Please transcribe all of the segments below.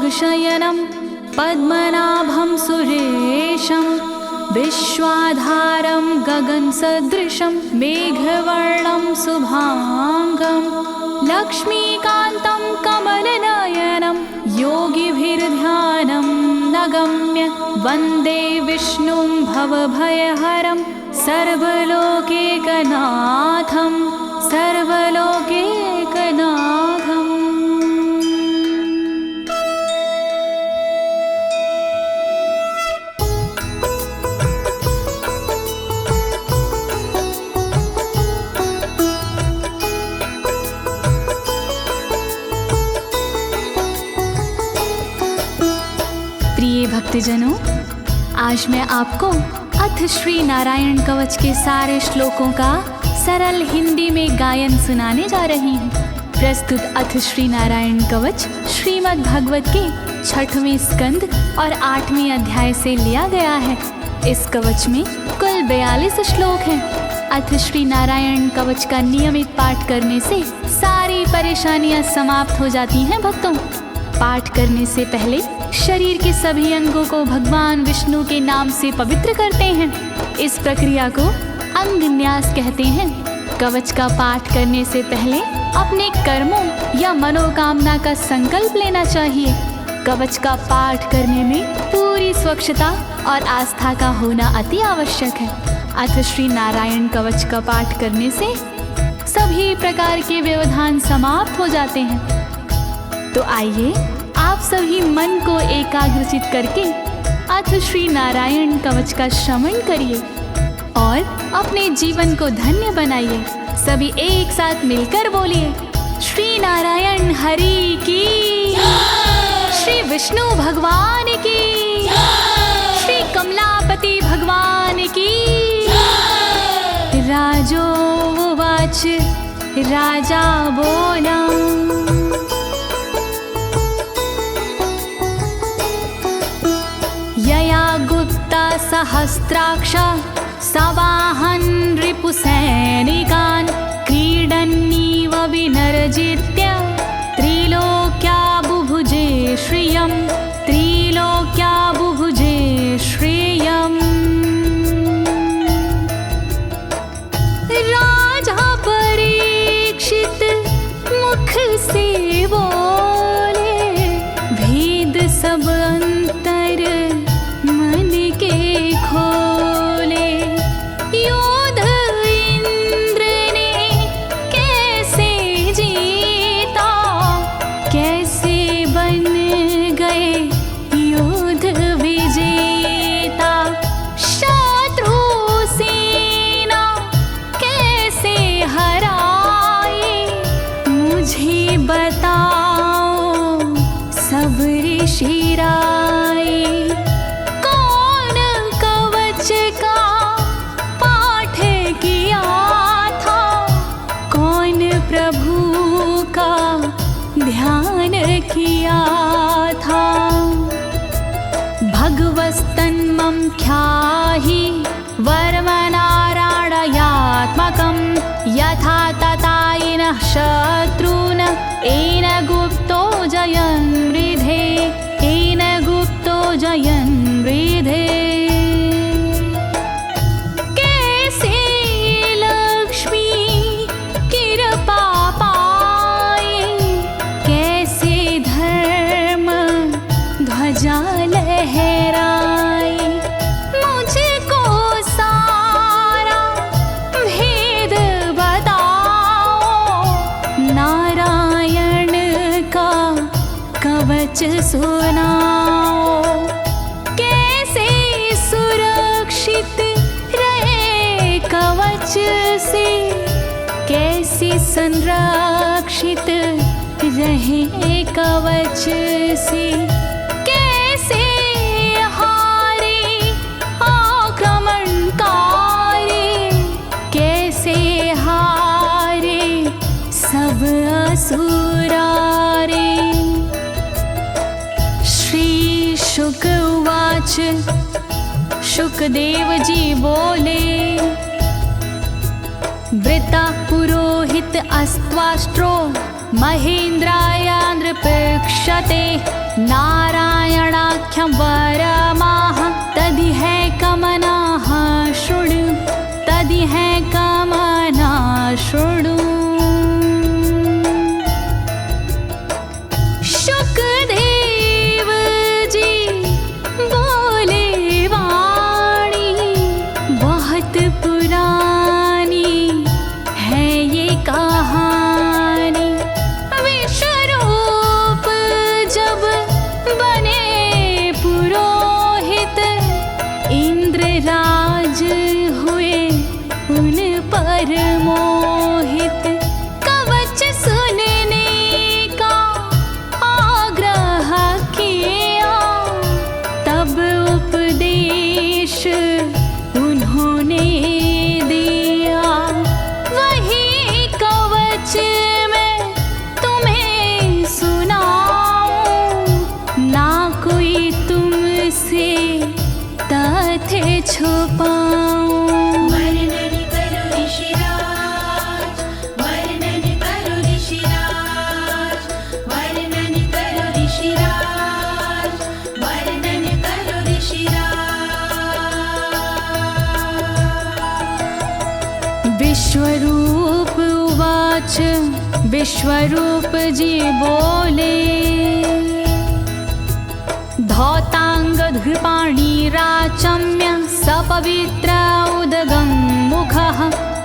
शयनं पद्मनाभं सुरेशं विश्वाधारं गगनसदृशं मेघवर्णं शुभांगं लक्ष्मीकान्तं कमलनयनं योगिभिर्ध्यानं नगम्य वन्दे विष्णुं भवभयहरं सर्वलोकैकनाथं सर्वलोकैकनाथम्। प्रिय भक्तजनों, आज मैं आपको अथ श्री नारायण कवच के सारे श्लोकों का सरल हिंदी में गायन सुनाने जा रही हूँ। प्रस्तुत अथ श्री नारायण कवच श्रीमद् भागवत के 6वें स्कंद और 8वें अध्याय से लिया गया है। इस कवच में कुल 42 श्लोक हैं। अथ श्री नारायण कवच का नियमित पाठ करने से सारी परेशानियां समाप्त हो जाती हैं। भक्तों, पाठ करने से पहले शरीर के सभी अंगों को भगवान विष्णु के नाम से पवित्र करते हैं। इस प्रक्रिया को अंग न्यास कहते हैं। कवच का पाठ करने से पहले अपने कर्मों या मनोकामना का संकल्प लेना चाहिए। कवच का पाठ करने में पूरी स्वच्छता और आस्था का होना अति आवश्यक है। अथ श्री नारायण कवच का पाठ करने से सभी प्रकार के व्यवधान समाप्त हो जाते हैं। तो आइए आप सभी मन को एकाग्रचित करके अथ श्री नारायण कवच का श्रवण करिए और अपने जीवन को धन्य बनाइए। सभी एक साथ मिलकर बोलिए, श्री नारायण हरि की, श्री विष्णु भगवान की, श्री कमलापति भगवान की। राजोवाच, राजा बोला, यया गुप्ता सहस्राक्ष सवाहन रिपुसैनिकान् क्रीडन्नीव विनर्जित्य त्रिलोक्या बुभुजे श्रियं, त्रिलोक्या बुभुजे श्रियम्। राजा परीक्षित मुख से बोले, भेद सब अंतर मन के खोले। योद्ध इंद्र ने कैसे जीता, कैसे बन गए योद्ध विजेता। शत्रु सेना कैसे हराए, मुझे बताओ सब ऋषि राय। कौन कवच का पाठ किया था, कौन प्रभु का ध्यान किया था। भगवस्तन्मं ख्याहि वर्मनारायणात्मकं यथा तथा येन शत्रून् येन गुप्तो जयन् मृधे, येन गुप्तो जयन् मृधे। कैसे लक्ष्मी कृपा पाए, कैसे धर्म ध्वजा लहराए। मुझको सारा भेद बताओ, नारायण का कवच सुनाओ। कैसे सुरक्षित रहे कवच से, कैसे संरक्षित रहे कवच से। कैसे हारे आक्रमणकारी, कैसे हारे सब असुरारे। श्री शुक उवाच, शुकदेव जी बोले, वृता पुरोहित अस्त्वाष्ट्रो महेन्द्राय नृपक्षते नारायणाख्यं वरमाह तदिह कमनाः शृणु तदिह कमना शृणु। शुकदेव जी बोले वाणी बहुत पुरानी है ये कहानी। विश्वरूप जब बने पुरोहित इंद्रराज हुए उन पर मोहित। कवच सुनने का आग्रह किया तब उपदेश उन्होंने दिया। वही कवच मैं तुम्हें सुनाऊं ना कोई तुमसे तथ्य छुपाऊं। वर्णन करो ऋषिराज, वर्णन करो ऋषिराज, वर्णन करो ऋषिराज, वर्णन करो ऋषिराज। विश्वरूप उवाच विश्वरूप जी बोले। धौताङ्गधृपाणिराचम्य सपवित्र उदगं मुखः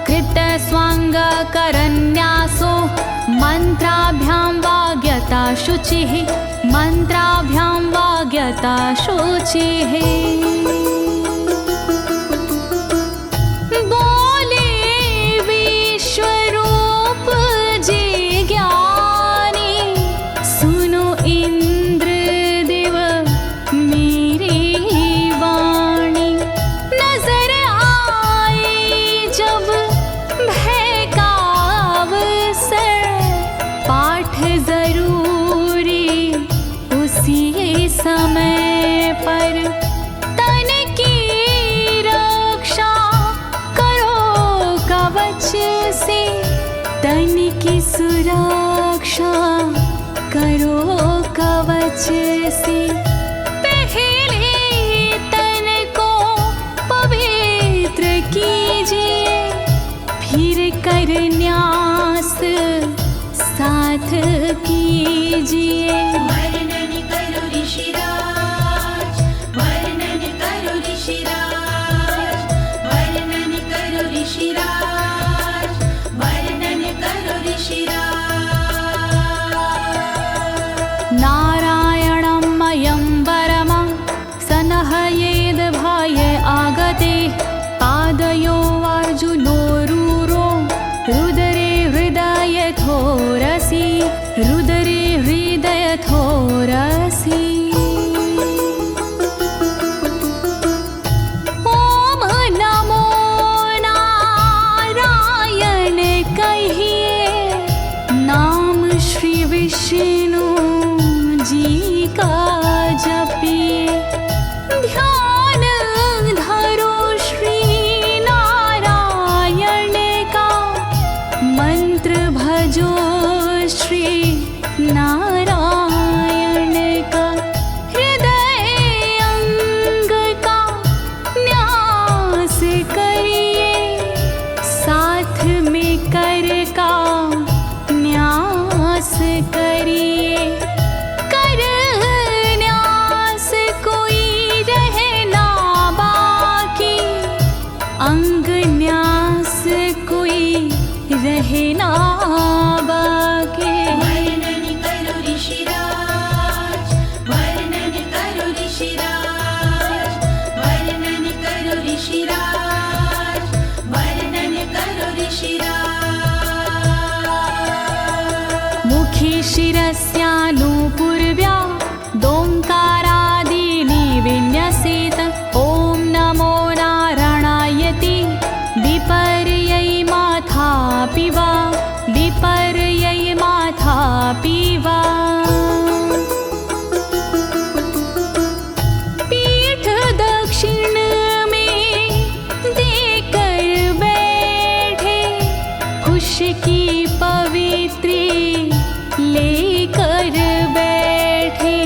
कृतस्वाङ्गकरन्यासो मन्त्राभ्यां वाग्यता शुचिः मन्त्राभ्यां वाग्यता शुचिः। बोले विश्वरूप जी ज्ञानी सुनो इंद्रदेव मेरी वाणी। नजर आई जब भय का अवसर पाठ जरूरी उसी समय पर। तन की रक्षा करो कवच से तन की सुरक्षा करो कवच से। पहले तन को पवित्र कीजिए फिर कर न्यास साथ कीजिए। वर्णन करो ऋषिराज, वर्णन करो ऋषिराज, वर्णन करो ऋषिराज, वर्णन करो ऋषिराज। नारायणं मयं वरमं सनहयेद भये आगते। पादयो अर्जुनोरूरो रुदरे हृदयथोरसि रुदरे हृदयथोरसि। ओम नमो नारायण कहिए नाम श्री विष्णु जी का जपिए। ध्यान धरो श्री नारायण का मंत्र भजो श्री नारायण का। हृदय अंग का न्यास करिए साथ में कर का न्यास करिए। कर न्यास कोई रहना बाकी अंग न्यास कोई रहना बाकी। वर्णन करो ऋषिराज, वर्णन करो ऋषिराज, वर्णन करो ऋषिराज, वर्णन करो ऋषिराज। मुखी शिरस्यानुपूर्व्या दोङ्कारादीनि विन्यसेत। ॐ नमो नारायणेति विपर्यै माथापि वा विपर्यै माथापि वा। पीठ दक्षिण में देकर बैठे खुश की पवित्री लेकर बैठे।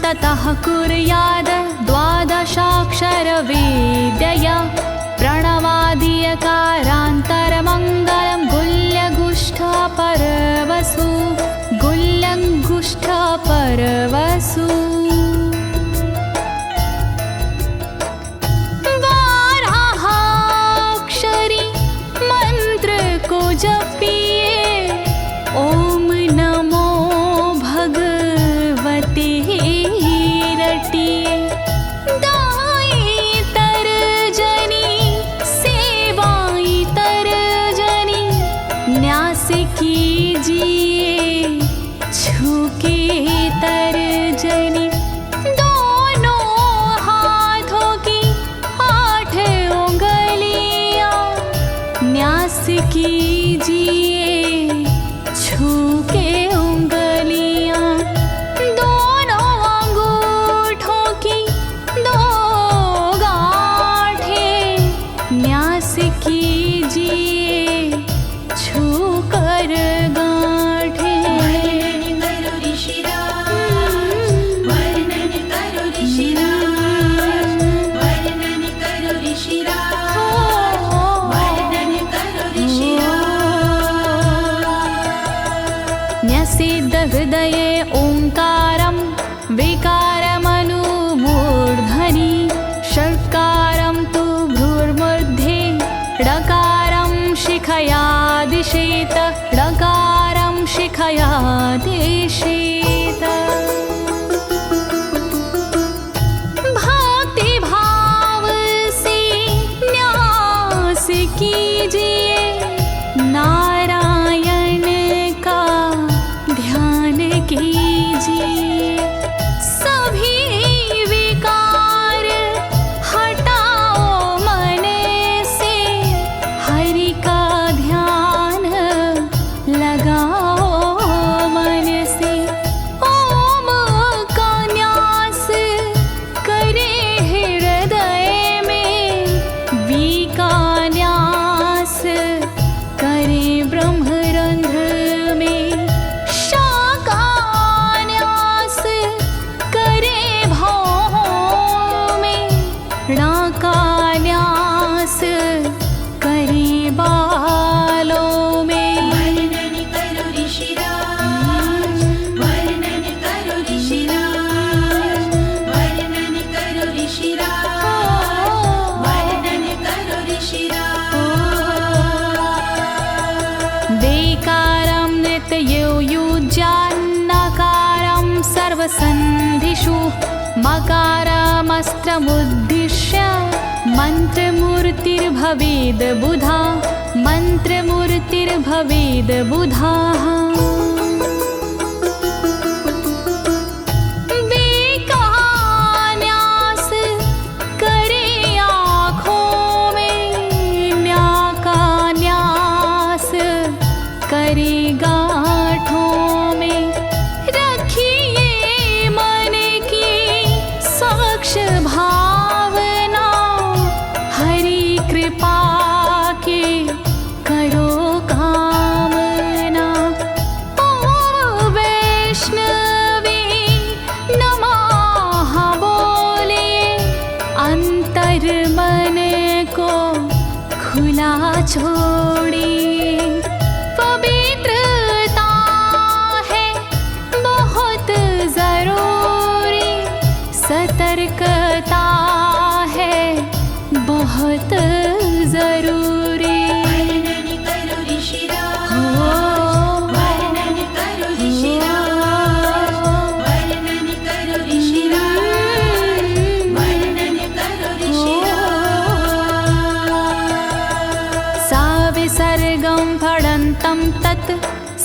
ततः कुर्याद द्वादशाक्षरविद्यया प्रणवादियकारान्तरमङ्गलं गुल्यगुष्ठपरवसु गुल्यगुष्ठपरवसु बारहाक्षरी मंत्र को जपिए ओम नमो भगवते रटिए दाई तरजनी सेवाई तरजनी न्यास कीजिए छूके तरजनी दोनों हाथों की 8 उंगलियां न्यास कीजिए छूके उंगलियां दोनों अंगूठों की 2 गांठें न्यास कीजिए छूकर गांठें। वर्णन करो ऋषिराज, वर्णन करो ऋषिराज, वर्णन करो ऋषिराज, वर्णन करो ऋषिराज। न्यसेद हृदये ओंकारं विकारमनुमूर्धनि षट्कारं तु भ्रूर्मध्ये ड़कारं शिखया दिशेत ड़कारं शिखया दिशेत। भक्ति भाव से न्यास कीजिए नारायण का ध्यान कीजिए सभी विकार हटाओ मन से हरि का ध्यान लगाओ मन से ओम का न्यास करे हृदय में वी का न्यास करे ब्रह्मरंध्र में शा का न्यास करे भौहों में णा का न्यास करे बालों में। वर्णन करो ऋषिराज, वर्णन करो ऋषिराज, वर्णन करो ऋषिराज, वर्णन करो ऋषिराज। देकारं नित्ययुज्यान्नकारं सर्वसन्धिषु मकारमस्त्रमुद्दिश्य मन्त्रमूर्तिर्भवेद् बुधा मन्त्रमूर्तिर्भवेद् बुधाः। न्यास करे आँखों में न्या का न्यास करे गांठों में रखिए मन की साक्ष भावना हरि कृपा के करो कामना। ओम वैष्णवे नमः बोले अंतर मन को खुला छोड़िए पवित्रता है बहुत जरूरी सतर्कता है बहुत जरूरी। वर्णन करो ऋषिराज, वर्णन करो ऋषिराज, वर्णन करो ऋषिराज, वर्णन करो ऋषिराज। सा विसर्गं फडन्तं तत्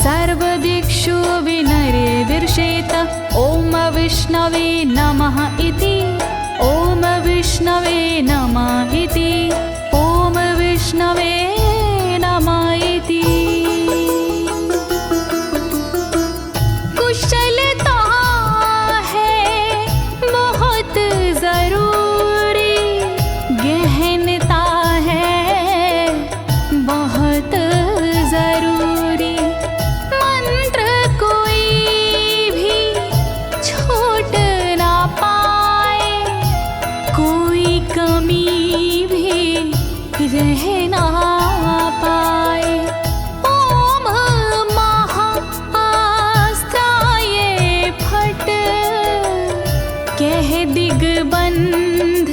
सर्वदिक्षु विनिर्दिशेत ओम विष्णवे नमः इति ओम विष्णवे नमः इति ओम विष्णवे नमः इति। कुशलता है बहुत जरूरी गहनता है बहुत जरूरी मंत्र कोई भी छोट ना कह ना पाए। ओम महाअस्त्राय फट, कह दिग्बंध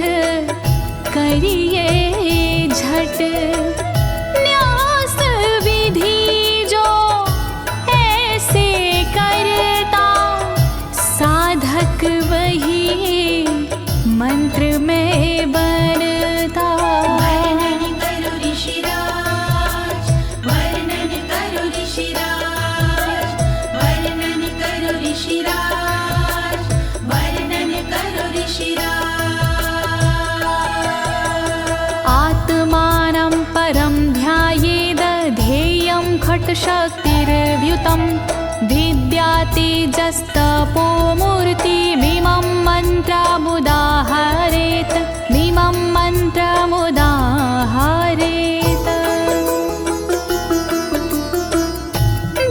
करिए झट। न्यास विधि जो ऐसे करता, साधक वही मंत्र में बनता। वर्णन करो ऋषिराज, वर्णन करो ऋषिराज, वर्णन करो ऋषिराज, वर्णन करो ऋषिराज। आत्मानं परं ध्यायेद ध्येयं खट्शक्तिर्व्युतं। विद्या तेजस्तपो मूर्तिमिमं मन्त्रमुदाहरेत्, मिमं मन्त्रमुदाहरेत्।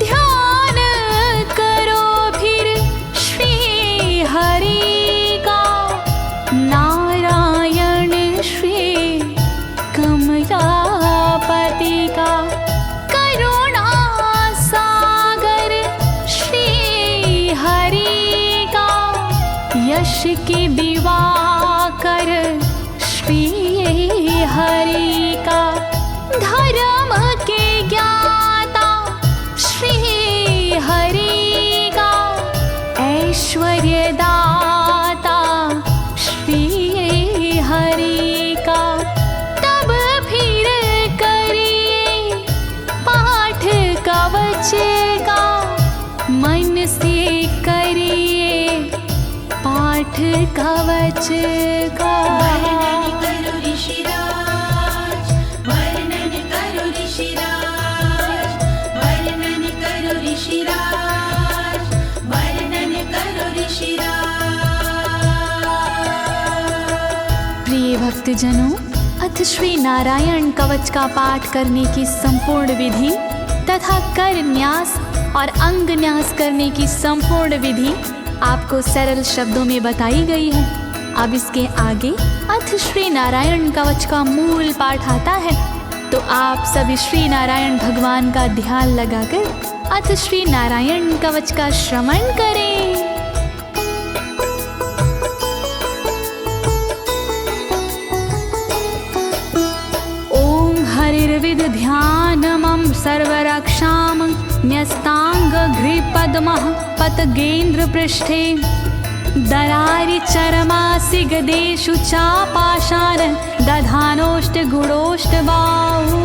ध्यान करो फिर श्री हरि का, नारायण श्री कमलापति का। करुणा सागर श्री हरि का, यश के दिवाकर श्री हरि का। धर्म के ज्ञाता श्री हरि का, ऐश्वर्य दाता श्री हरि का। तब फिर करिए पाठ कवच का, मन से करिए पाठ कवच का। वर्णन करो ऋषिराज, वर्णन करो ऋषिराज, वर्णन करो ऋषिराज, वर्णन करो ऋषिराज। प्रिय भक्तजनों, अथ श्री नारायण कवच का पाठ करने की संपूर्ण विधि तथा कर न्यास और अंग न्यास करने की संपूर्ण विधि आपको सरल शब्दों में बताई गई है। अब इसके आगे अथ श्री नारायण कवच का मूल पाठ आता है, तो आप सभी श्री नारायण भगवान का ध्यान लगाकर अथ श्री नारायण कवच का श्रवण करें। ओम हरिर्विद ध्यानमं सर्वरक्षां न्यस्ताङ्घ्रिपद्मः पतगेन्द्र पृष्ठे। दरारि चरमासि गदेषु चापाशान दधानोष्ट गुणोष्ट बाहु।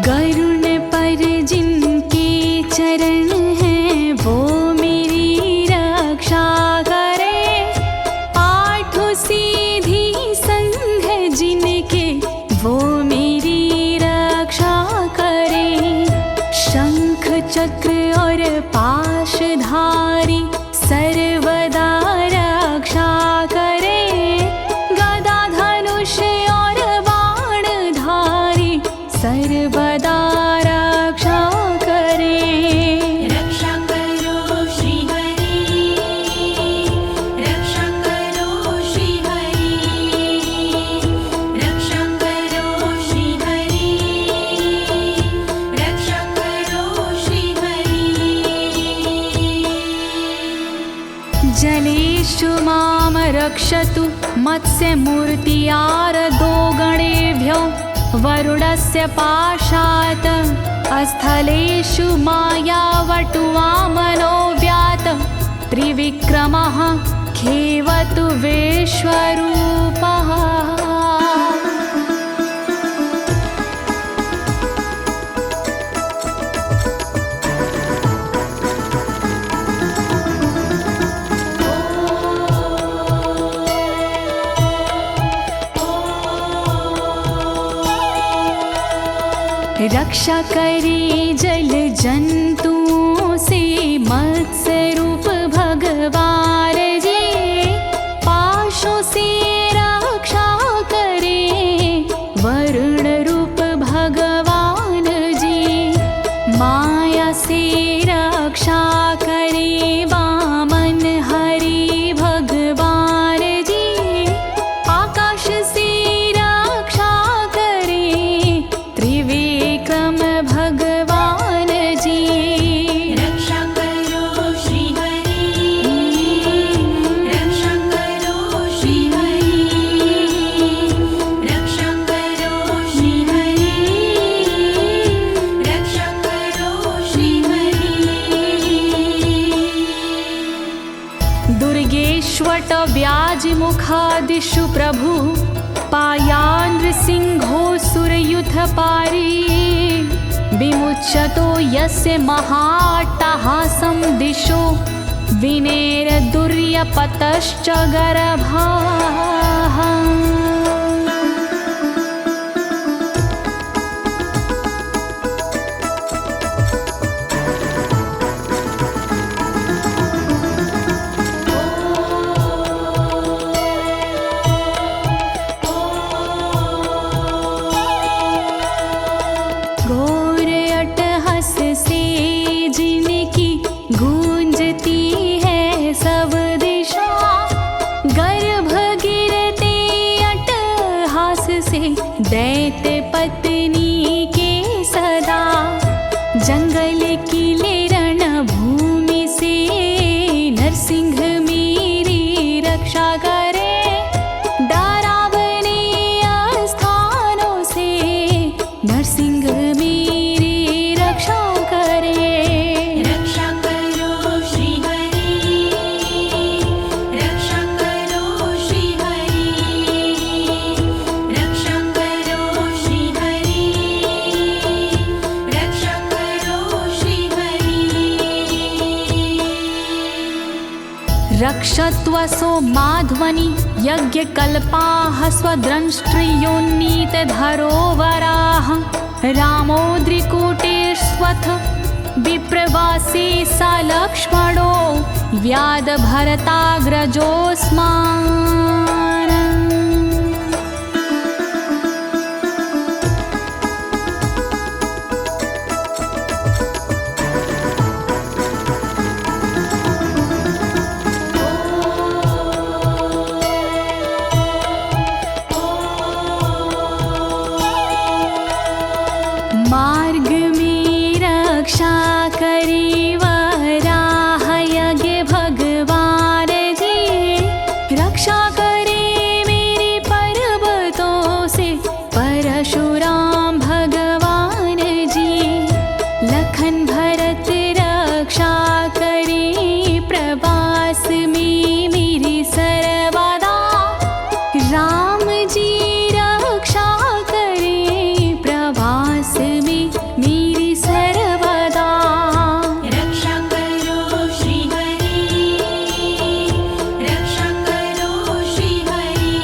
गरुण पर जिनके चरण हैं वो मेरी रक्षा करे। आठों सीधी संग जिनके वो मेरी रक्षा करे। शंख चक्र और पाशधारी सर्वदा रक्षा करे। गदा धनुष और बाणधारी सर्वदा रक्षा करे। रक्षा करो श्री हरि, रक्षा करो श्री हरि, रक्षा करो श्री हरि, रक्षा करो श्री हरि। जलेषु माम रक्षतु मत्स्यमूर्तियारदो गणेभ्यो। वरुणस्य पाशात् स्थलेषु मायावटुवामनो व्यात। त्रिविक्रमः खेवतु विश्वरूपः। रक्षा करे जल जंतुओं से मत्स्य रूप भगवान जी। पाशों से दिशु प्रभु पायानृसिंहोऽसुरयुथपारी विमुच्यतो यस्य महाट्टहासं दिशो विनेरदुर्यपतश्च गर्भाः। दैत्य पत्नी के सदा जंगल किले रणभूमि से नरसिंह मेरी रक्षा करे। डरावने स्थानों से नरसिंह मेरी रक्षा करे। रक्षा करो श्री हरि, रक्षा करो श्री हरि, रक्षा करो श्री हरि, रक्षा करो श्री हरि। रक्षत्वसो माध्वनि यज्ञकल्पाः स्वद्रंष्ट्रियोन्नीतधरोवराः रामोद्रिकूटेष्वथ विप्रवासी स लक्ष्मणो व्याधभरताग्रजोऽस्मान्। मार्ग में रक्षा करी वराह यज्ञ भगवान जी, रक्षा करे मेरे पर्वतों से परशुराम भगवान जी। लखन भरत रक्षा करे प्रवास में मेरी सर्वदा, राम जी रक्षा करे प्रवास में मेरी सर्वदा। रक्षा करो श्री हरि, रक्षा करो श्री हरि,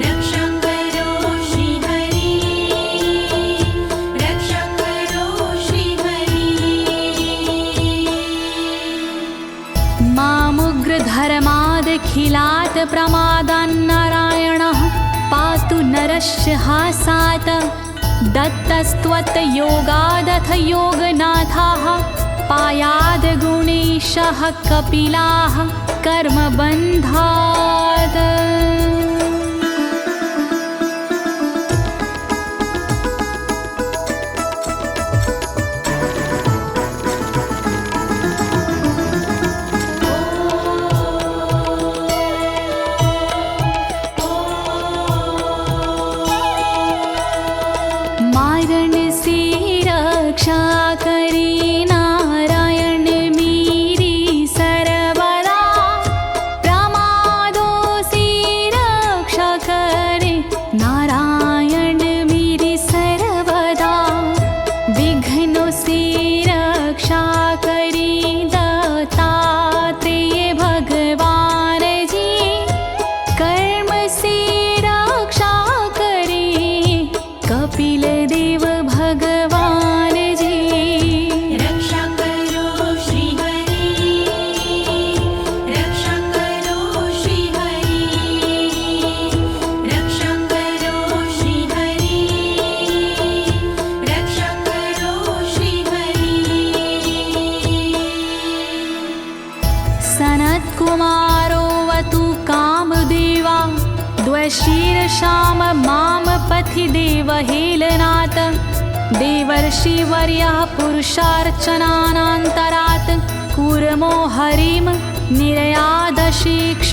रक्षा करो श्री हरि, रक्षा करो श्री हरि। मामुग्रधर्मादखिलात् प्रमादान्नारायणः पातु नरस्य हासात्। दत्तस्त्वत्योगादथ योगनाथाः पायाद् गुणेशः कपिलाः कर्मबन्धात्। मारण से रक्षा करे नारायण मेरी सर्वदा, प्रमादों से रक्षा करे नारायण मेरी सर्वदा। विघ्नों से रक्षा करे दत्तात्रेय भगवान जी, कर्म से रक्षा करे कपिल देव भगवान जी। रक्षा करो श्री हरि, रक्षा करो श्री हरि, रक्षा करो श्री हरि, रक्षा करो श्री हरि। सनत्कुमारोऽवतु कामदेवा द्वशीर्षाम माम पथि देवहेलनात्। देवर्षिवर्यः पुरुषार्चनानन्तरात् कूर्मो हरिं निर्यादशिक्षात्।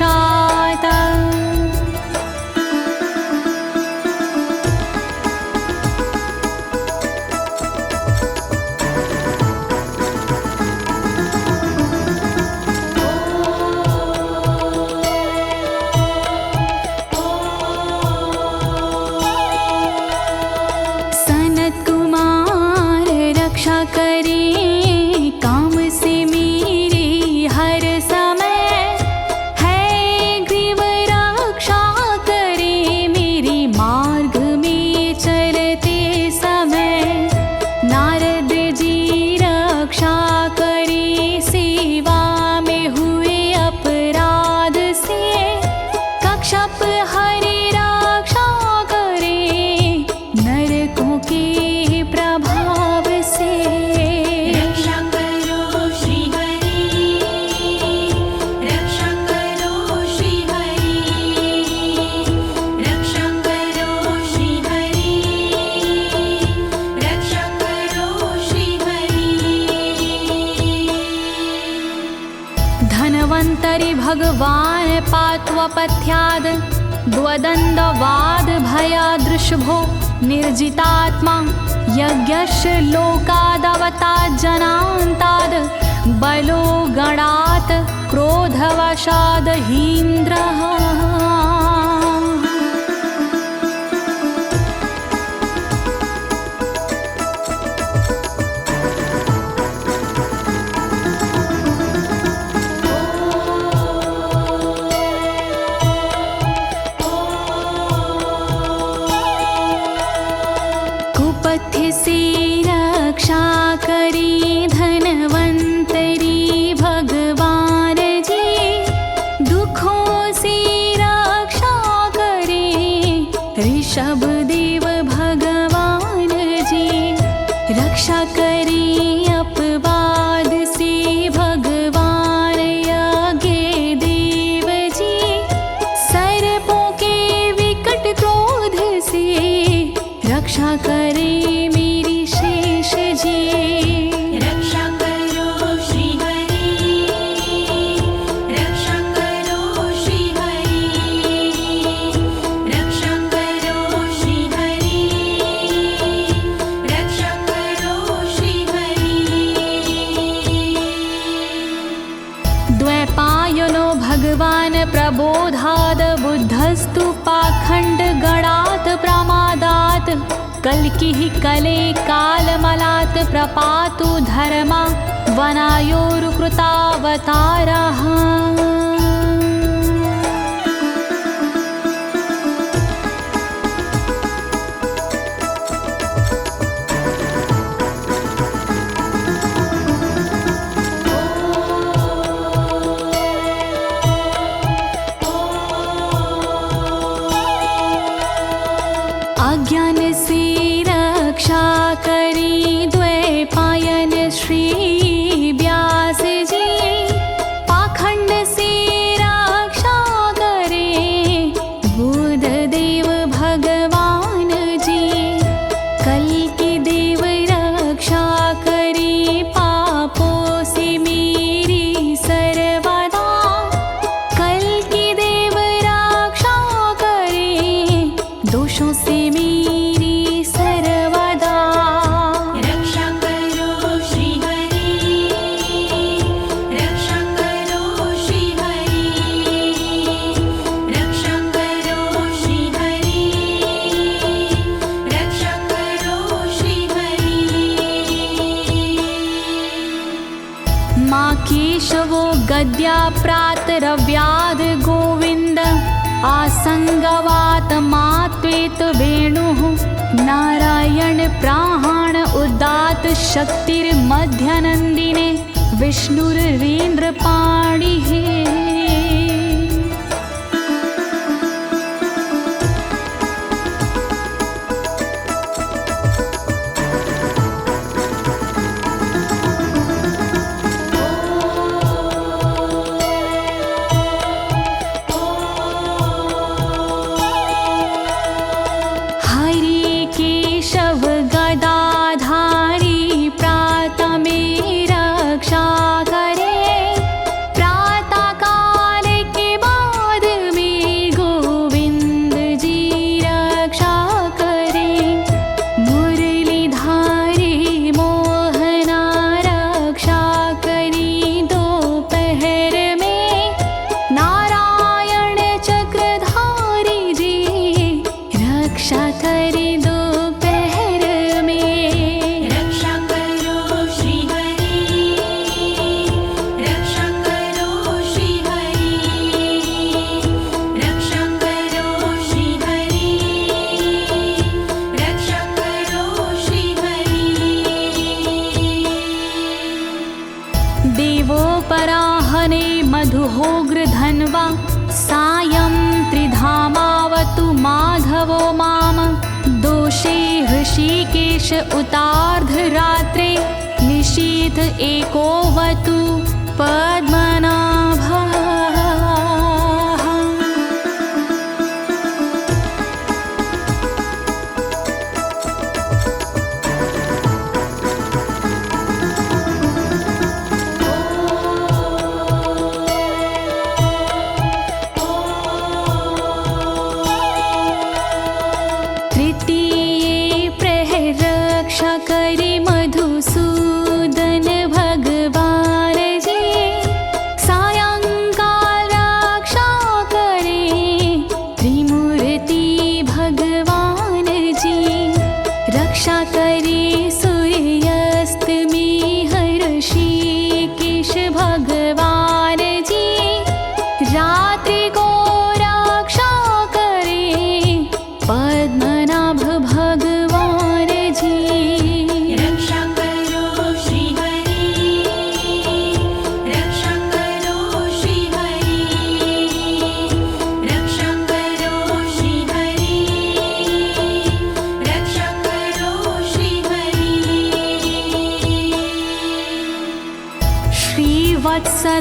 भगवान् पात्वपथ्याद् द्वदण्डवाद भयादृशभो निर्जितात्मा यज्ञस्य लोकादवतात् जनान्ताद् बलो गणात् क्रोधवशाद् हीन्द्रः। कुपथ्य से रक्षा करी धनवंतरी भगवान जी, दुखों से रक्षा करे ऋषभ देव भगवान जी। रक्षा करे अपवाद से भगवान यज्ञ देव जी, सर्पों के विकट क्रोध से रक्षा करे मेरी शेष जी। रक्षा करो श्री हरि, रक्षा करो श्री हरि, रक्षा करो श्री हरि, रक्षा करो श्री हरि। द्वैपायनो भगवान् प्रबोधाद् बुद्धस्तु पाखण्ड गणात् प्रमादात् कल्किः कले कालमलात् प्रपातु धर्मा वनायोरुकृतावतारः। अज्ञान से रक्षा करी द्वैपायन श्री व्यास जी, पाखंड से रक्षा करे बुध देव भगवान जी। कल्कि देव रक्षा करी पापों से मेरी सर्वदा, कल्कि देव रक्षा करे दोषों से मेरी सर्वदा। रक्षा करो श्री हरि, रक्षा करो श्री हरि, रक्षा करो श्री हरि, रक्षा करो श्री हरि। माँ केशवो गद्या प्रातरव्याद गोविन्द, आसंगवात मात्वेत वेणुः नारायण प्राण उदात शक्तिर्मध्यनन्दिने विष्णुरेन्द्रपाणिः। हरि केशव गदाधारी प्रातमे रक्षा करे, प्रातः काल के बाद में गोविंद जी रक्षा करे। मुरलीधारी मोहना रक्षा करी दोपहर में, नारायण चक्रधारी जी रक्षा करे दोपहर में। रक्षा करो श्री हरि, रक्षा करो श्री हरि, रक्षा करो श्री हरि, रक्षा करो श्री हरि। देवोपराहने मधुहोग्र धन्वा, सायं त्रिधामावतु माधवो माम। दोषे ऋषिकेश उतार्धरात्रे, निशीथ एकोवतु पद्मनाभः।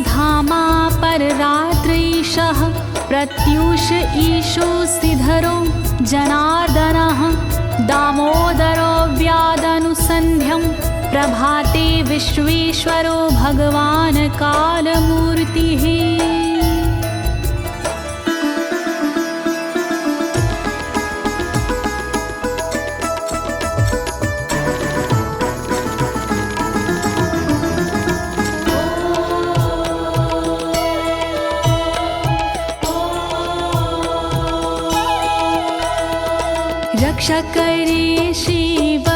धामा पर रात्रीशः प्रत्यूष ईशो सिधरो जनार्दनः दामोदरो व्यादनुसन्ध्यं प्रभाते विश्वेश्वरो भगवान् कालमूर्तिः। रक्षा करे श्रीवत्सलांक्षण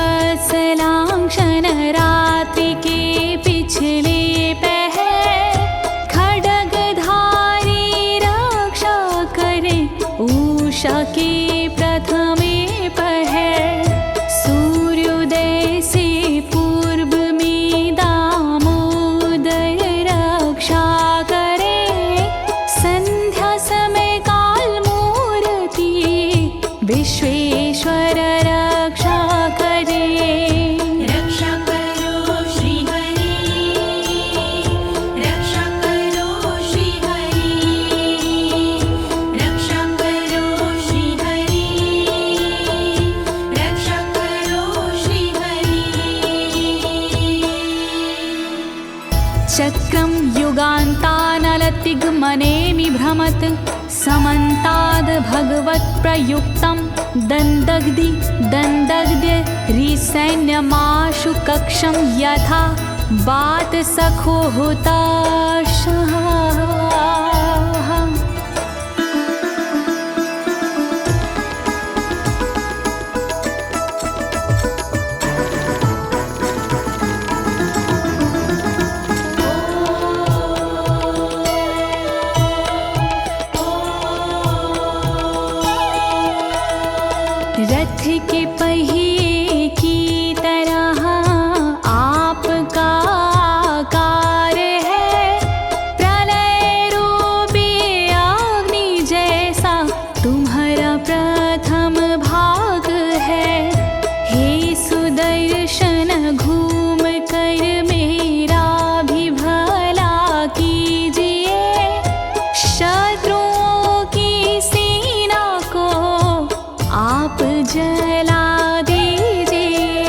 रात्रि के पिछले पहर खड्गधारी रक्षा करे उषा के प्रथमे पहर सूर्योदय से पूर्व में दामोदर रक्षा करे संध्या समय काल मूर्ति विश्वेश्वर रक्षा करे। रक्षा करो श्री हरि, रक्षा करो श्री हरि, रक्षा करो श्री हरि, रक्षा करो श्री हरि। चक्रं युगान्तानलतिग्मनेमि भ्रमत् समन्ताद् भगवत्प्रयुक्तं दन्दग्ध्य रिसैन्यमाशु कक्षं यथा वातसखो हुताशः। रथ के पहिए की तरह आपका आकार है, प्रलय रूपी अग्नि जैसा तुम्हारा प्रथम भाग है। हे सुदर्शन घूम कर मेरा भी भला कीजिए, शत्रुओं की सेना को आप जला दीजिए।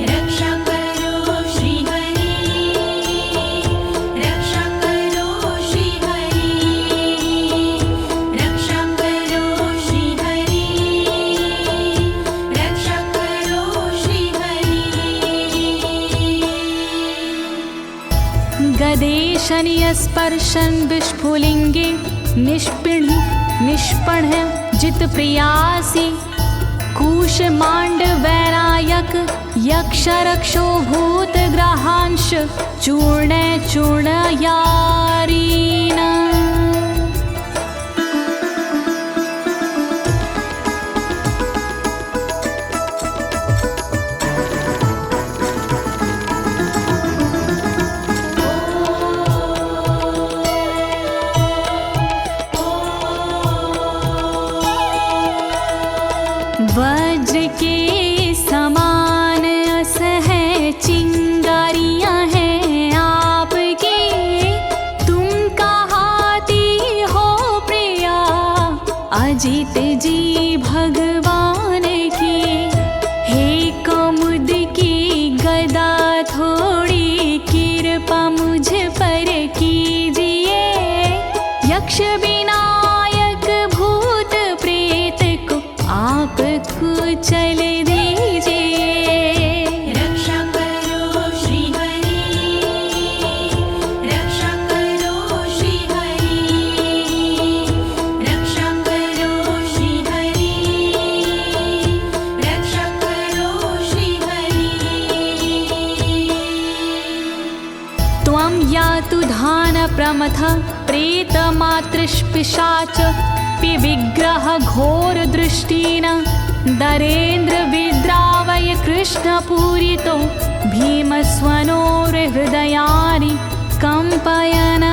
रक्षा करो श्री हरि, रक्षा करो श्री हरि, रक्षा करो श्री हरि, रक्षा करो श्री हरि। गदेशनीय स्पर्शन विस्फुलिंगे निष्पण जित प्रियासी कुश मांड वैरायक यक्ष रक्षो भूत ग्रहांश चूर्ण यारीना। वज्र के समान अस है चिंगारियां हैं आपकी, तुम कहाती हो प्रिया अजित जी भगवान की। हे कमुद की गदा थोड़ी कृपा मुझ पर कीजिए, यक्ष विनायक भूत प्रेत को आप कुचल दीजिए। रक्षा करो श्री हरि, रक्षा करो श्री हरि, रक्षा करो श्री हरि, रक्षा करो श्री हरि। त्वं यातु धान प्रमथ प्रेत मातृपिशाच विग्रह घोर दृष्टिन दरेन्द्र विद्रावय कृष्ण पूरितो भीमस्वनोर हृदयानि कंपयन।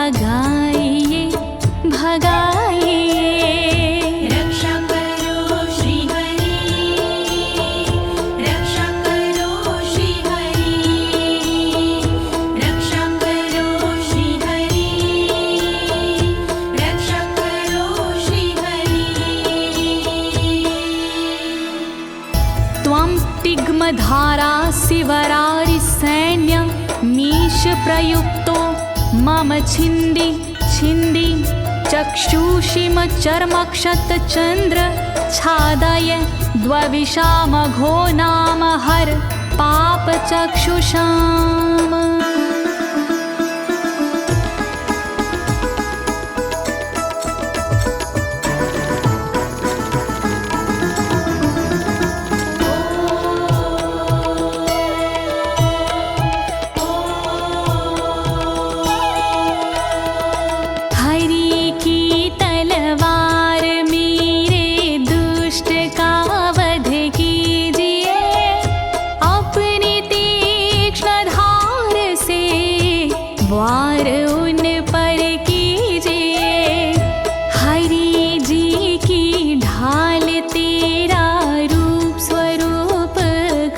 भगाइए भगाइए। रक्षा करो श्री हरि, रक्षा करो श्री हरि, रक्षा करो श्री हरि, रक्षा करो श्री हरि। त्वं तिग्मधारा शिवरारि सैन्य मीश प्रयुक्तो मम छिन्दी छिन्दी चक्षुषीम चर्मक्षतचन्द्र छादय द्वविषामघो नाम हर पापचक्षुषाम्। वार उन पर कीजिए, हरि जी की ढाल तेरा रूप स्वरूप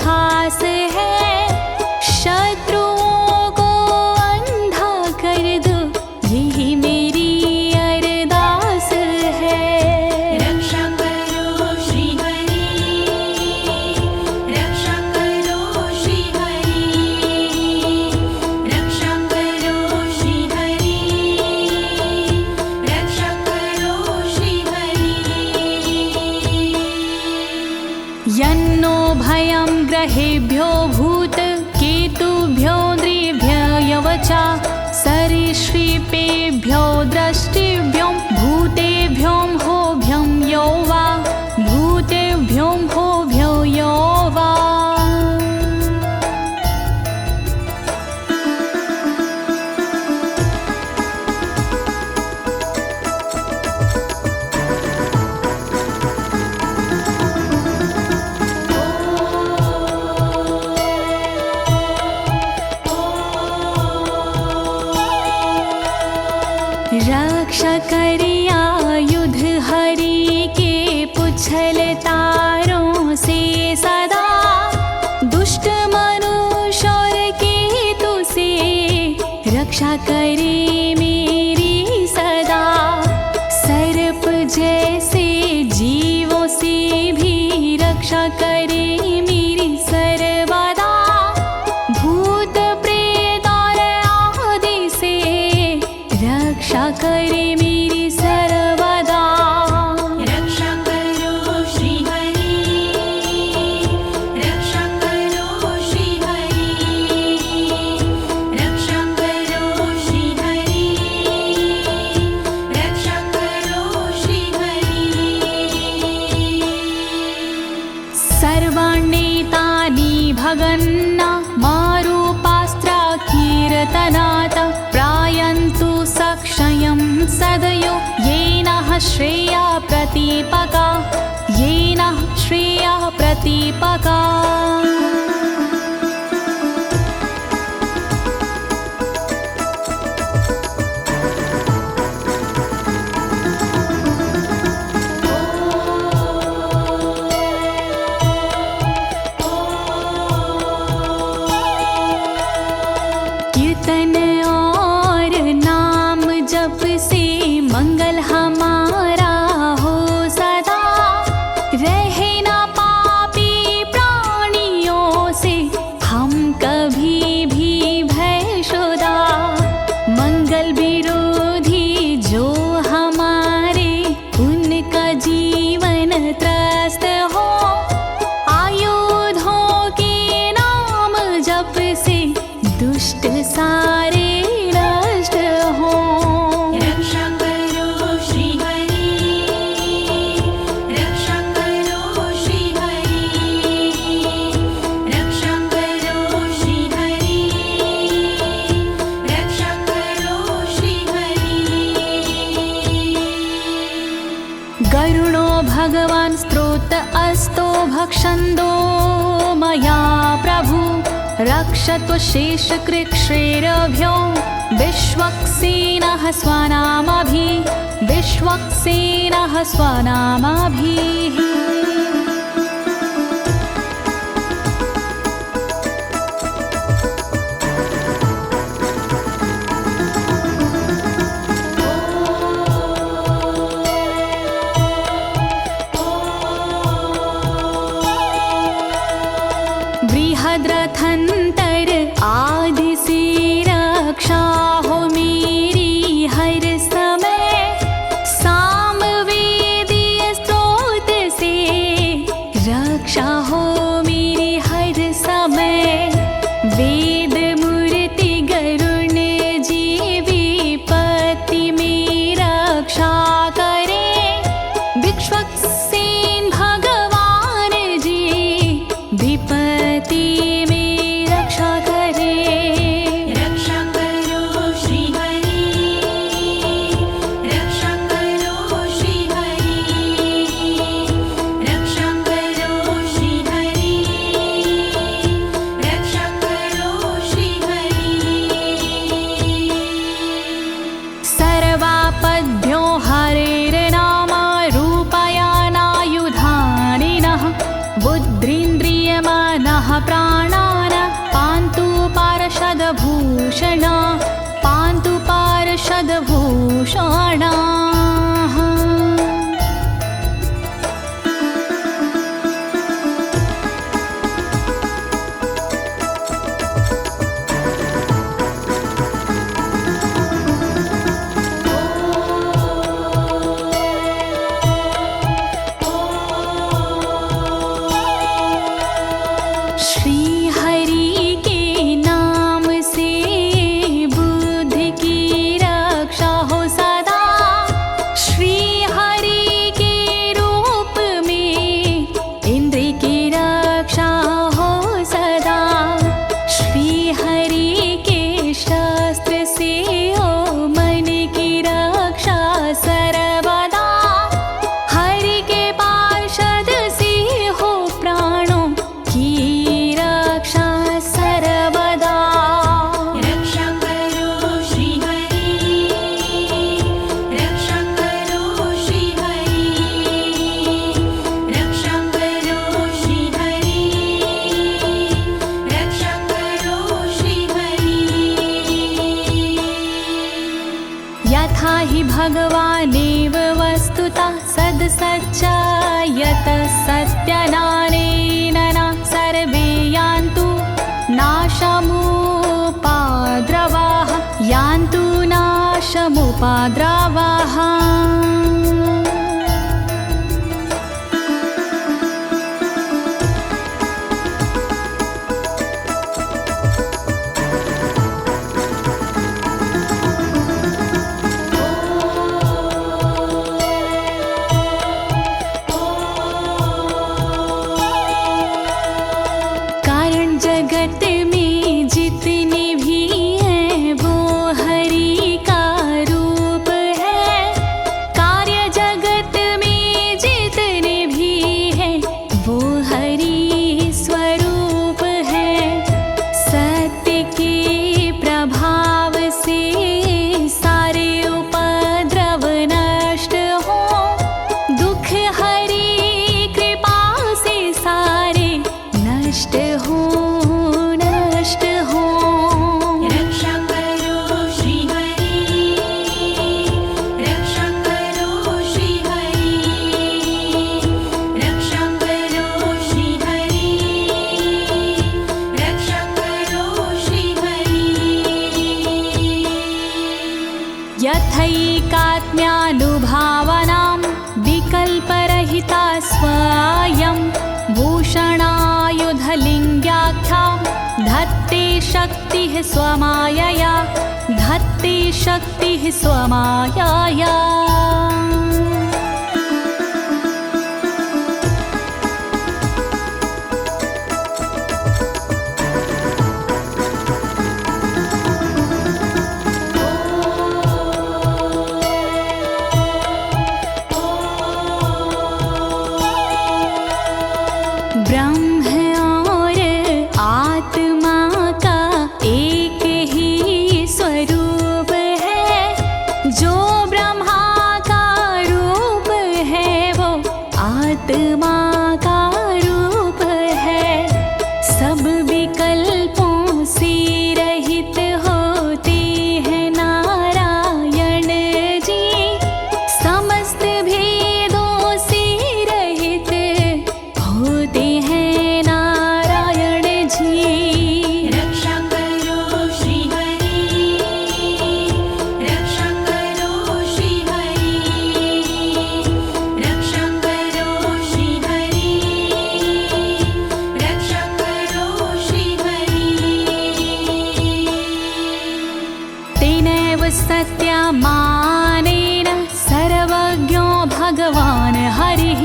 खास है, शत्रुओं को अंधा कर दो यही मेरी अरदास है। रक्षा करो श्री हरि, रक्षा करो श्री हरि, रक्षा करो श्री हरि, रक्षा करो श्री हरि। यन्नो भयं ग्रहेभ्यो भूत केतुभ्यो नृभ्ययवचा सरीसृपेभ्यो दृष्टिभ्यो भूतेभ्यो होभ्यं यो वा भूतेभ्यो होभ्यो यो वा। रक्षा करिया युद्ध हरि के पुछल तारों से सदा, दुष्ट मनुष्य और केतु से रक्षा करे मेरी सदा। सर्प जैसे जीवों से भी रक्षा करे मेरी सर्वदा, भूत प्रेत और आदि से रक्षा करे मेरी सर्वदा। रक्षा करो श्री हरि, रक्षा करो श्री हरि, रक्षा करो श्री हरि, रक्षा करो श्री हरि। सर्वाण्येतानि भगन्ना मारूपास्त्रा कीर्तनात् प्रायन्तु सक्षयं सदयो येन श्रेया प्रतीपका, येन श्रेया प्रतीपका। कीर्तन और नाम जप से मंगल हमारा हो सदा, रहे ना पापी प्राणियों से हम कभी भी भयशुदा। मंगल विरोधी जो हमारे उनका जीवन त्रस्त हो, आयुधों के नाम जप से दुष्ट सारे नष्ट हो। रक्षा करो श्री हरि, रक्षा करो श्री हरि, रक्षा करो श्री हरि, रक्षा करो श्री हरि। गरुणो भगवान् स्तोत्र अस्तो भक्षन्दो मया प्रभु, रक्षत्व शेषकृच्छ्रेरभ्यो विश्वक्सेनः स्वनामभिः बृहद्रथंतर आदि से रक्षा हो मेरी हर समय, सामवेदीय स्रोत से रक्षा हो मेरी हर समय। वेद मूर्ति गरुण जी विपत्ति में रक्षा करे, विश्वक्सेन भगवान जी विपत्ति में रक्षा करे। रक्षा करो श्री हरि, रक्षा करो श्री हरि, रक्षा करो श्री हरि, रक्षा करो श्री हरि। सर्वापद्भ्यो हरेर्नाम रूपयानायुधानिनः, बुद्धिन्द्रियमनः प्राणान् पान्तु पार्षदभूषण, पान्तु पार्षदभूषणाः। श्री हरि के नाम से बुद्धि की रक्षा हो सदा, श्री हरि के रूप में इंद्रिय की रक्षा हो सदा, श्री हरि के शस्त्र से हो मन की रक्षा सर्वदा, हरि के पार्षद से हो प्राणों की रक्षा सर्वदा। रक्षा करो श्री हरि, रक्षा करो श्री हरि, रक्षा करो श्री हरि, रक्षा करो श्री हरि। यथा हि भगवानेव वस्तुतः सद्सच्चायतः सत्यनानेन न सर्वे यान्तु नाशमुपाद्रवाः, यान्तु नाशमुपाद्रवाः। कारण जगत में जितने भी हैं वो हरि का रूप है, कार्य जगत में जितने भी हैं वो हरि स्वरूप है। सत्य के प्रभाव से सारे उपद्रव नष्ट हो, दुख हरि कृपा से सारे नष्ट हो, नष्ट हो। रक्षा करो श्री हरि, रक्षा करो श्री हरि, रक्षा करो श्री हरि, रक्षा करो श्री हरि। यथैकात्म्यानुभावनां विकल्परहिता स्वयं भूषणायुधलिङ्ग्याख्या, धत्ते शक्तिः स्वमायया, धत्ते शक्तिः स्वमायया। ब्रह्म और आत्मा का एक ही स्वरूप मानेन सर्वज्ञो भगवान् हरिः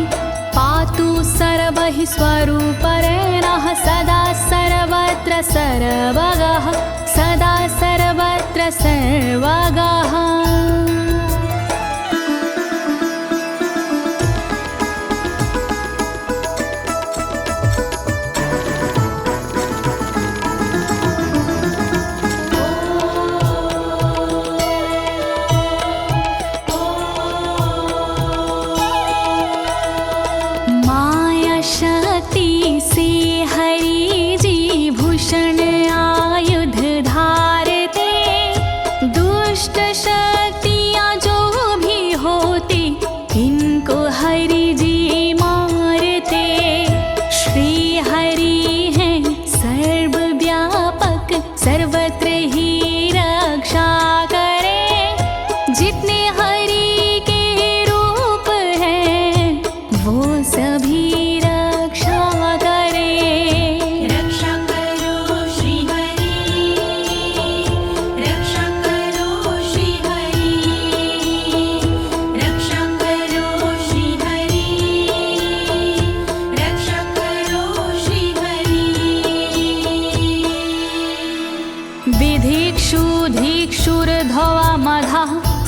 पातु सर्वैः स्वरूपेण सदा सर्वत्र सर्वगः सदा सर्वत्र सर्वगः।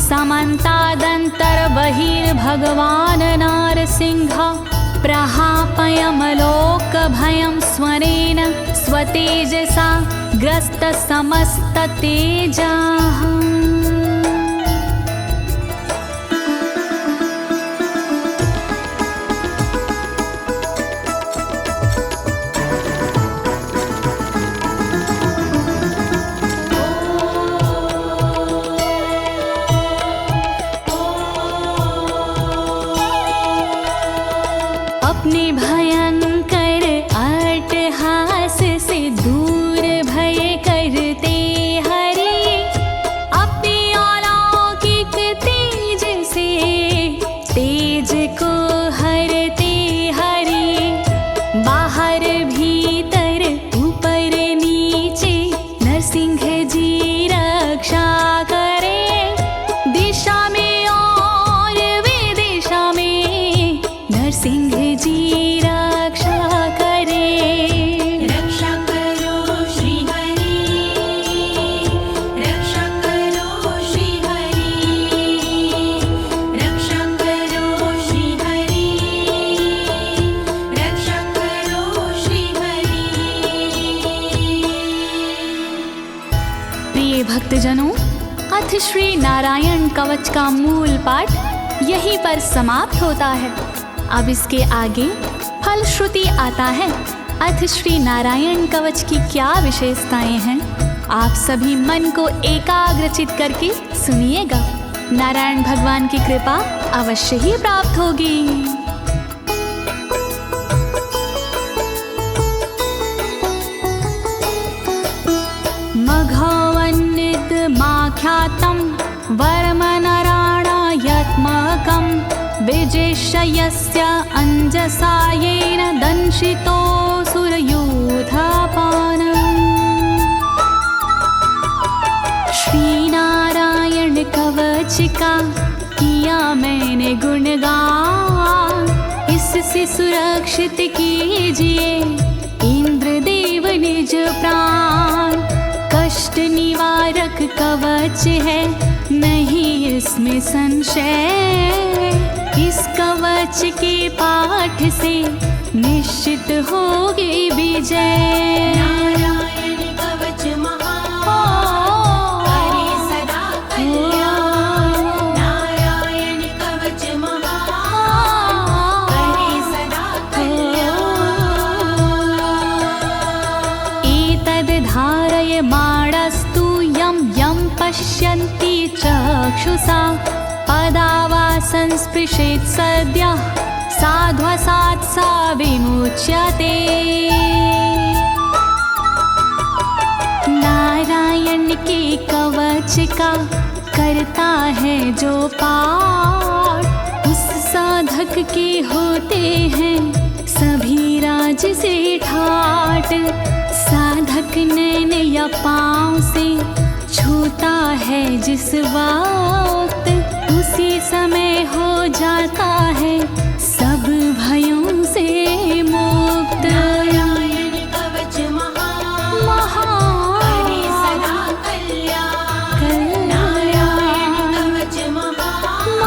समन्तादन्तर्बहिर्भगवान् नारसिंहः प्रहापयमलोकभयं स्वरेण स्वतेजसा ग्रस्तसमस्ततेजाः। अपने भयंकर अट्टहास से दूर भय करते हरि अपने अलौकिक तेज से तेज को हरते हरि बाहर भीतर ऊपर नीचे नरसिंह जी रक्षा करे दिशा में और विदिशा में नरसिंह जी रक्षा करे। रक्षा करो श्री हरि रक्षा करो श्री हरि रक्षा करो श्री हरि रक्षा करो श्री हरि। प्रिय भक्तजनों, अथ श्री नारायण कवच का मूल पाठ यहीं पर समाप्त होता है। अब इसके आगे फलश्रुति आता है। अथ श्री नारायण कवच की क्या विशेषताएं हैं, आप सभी मन को एकाग्रचित करके सुनिएगा। नारायण भगवान की कृपा अवश्य ही प्राप्त होगी। मघवन्नित माख्यातं वर्मनराणायत्मकं विजेशयस्य अंजसायेन दंशितोऽसुरयूथपानम्। श्री नारायण कवच का किया मैंने गुणगान, इससे सुरक्षित कीजिए इंद्रदेव निज प्राण। कष्ट निवारक कवच है नहीं इसमें संशय, इस कवच के पाठ से निश्चित होगी विजय। नारायण कवच महान करे सदा कल्याण नारायण कवच महान करे सदा कल्याण। एतद् धारय माणस्तु यं यं पश्यन्ति चक्षुषा पदावा संस्पृशेत् सद्यः साध्वसात् सा विमुच्यते। नारायण के कवच का करता है जो पाठ, उस साधक के होते हैं सभी राज से ठाट। साधक नैन या पाँव से छूता है जिस बार उसी समय हो जाता है सब भयों से मुक्त। नारायण कवच महान करे सदा कल्याण। नारायण कवच महान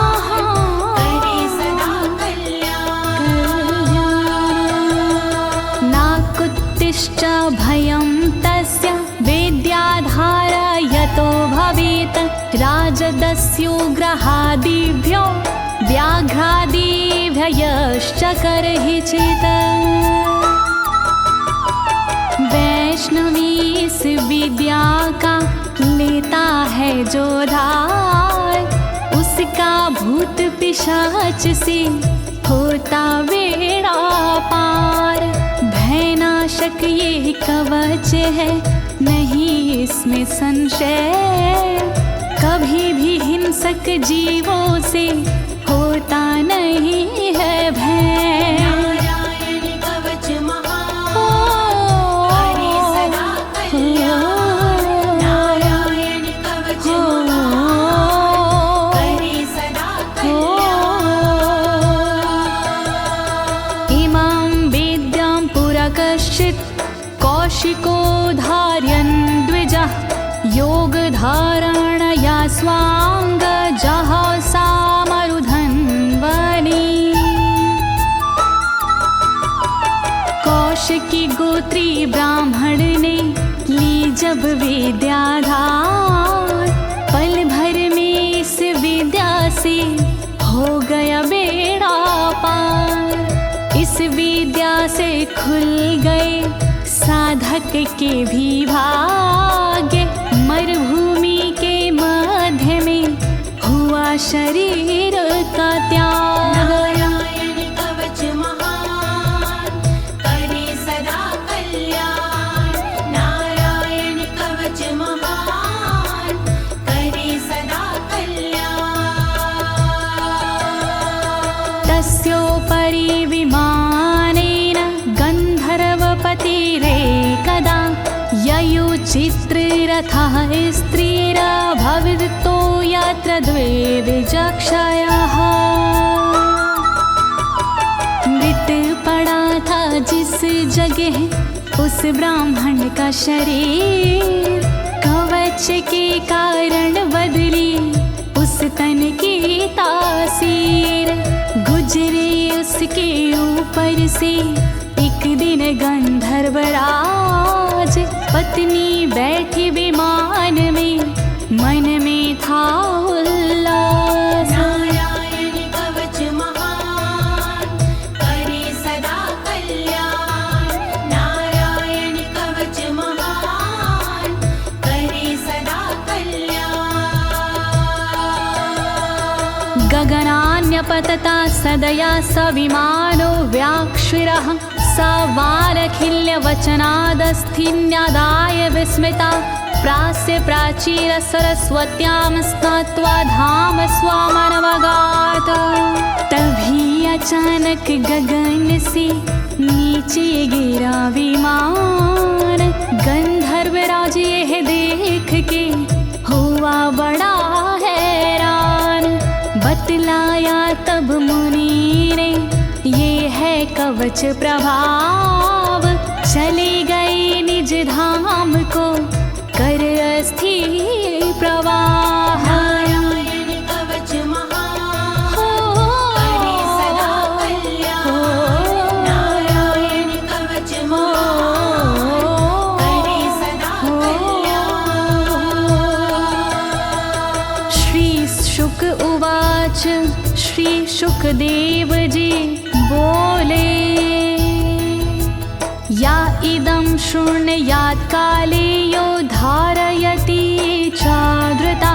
करे सदा कल्याण। नाकुत्तिश्च भयं तस्य वेद्याधारयतो भवेत् राजदस्युग्रहादिभ्यो व्याघ्रादिभ्यश्च करहिचित्। वैष्णवी इस विद्या का लेता है जो धार, उसका भूत पिशाच से होता बेड़ा पार। भयनाशक ये कवच है नहीं इसमें संशय, कभी भी हिंसक जीवों से होता नहीं है भय। नारायण कवच महान करे सदा कल्याण। नारायण कवच महान करे सदा कल्याण। इमां वेद्यां पुरा कश्चित् कौशिको धारयन् द्विजः, योगधारणया स्वाङ्गजः सामरुधन्वने। कौशिकी गोत्री ब्राह्मण ने ली जब विद्याधार, पल भर में इस विद्या से हो गया बेड़ा पार। इस विद्या से खुल गए साधक के भी भाग्य, मरुभूमि के मध्य में हुआ शरीर का त्याग। नारायण कवच महान करे सदा कल्याण। नारायण कवच महान करे सदा कल्याण। तस्योपरि विमानेन गन्धर्वपतिरेकदा, ययुचित्ररथः स्त्रीरभवितो यत्र द्वे विचक्षयः। मृत पड़ा था जिस जगह उस ब्राह्मण का शरीर, कवच के कारण बदली उस तन की तासीर। गुजरे उसके ऊपर से एक दिन गंधर्वराज, पत्नी बैठी विमान में मन में था उल्लास। नारायण कवच महान करे सदा कल्याण। नारायण कवच महान करे सदा कल्याण। गगनान्यपतता सदया स विमानो व्याक्षिरः, स वालखिल्यवचनादस्थिन्यादाय विस्मिता, प्रास्य प्राचीर सरस्वत्यां स्नात्वा धाम स्वामनवगात। तभी अचानक गगन से नीचे गिरा विमान, गंधर्वराज यह देख के हुआ बड़ा हैरान। बतलाया तब मुनि ने ये है कवच प्रभाव, चले गए निज धाम को कर अस्थिर प्रवाह। नारायण कवच महान करे सदा कल्याण। नारायण कवच महान करे सदा कल्याण। श्री शुक उवाच, श्री शुकदेव जी बोले, या इदं शृणुयात् काले यो धारयति चादृता,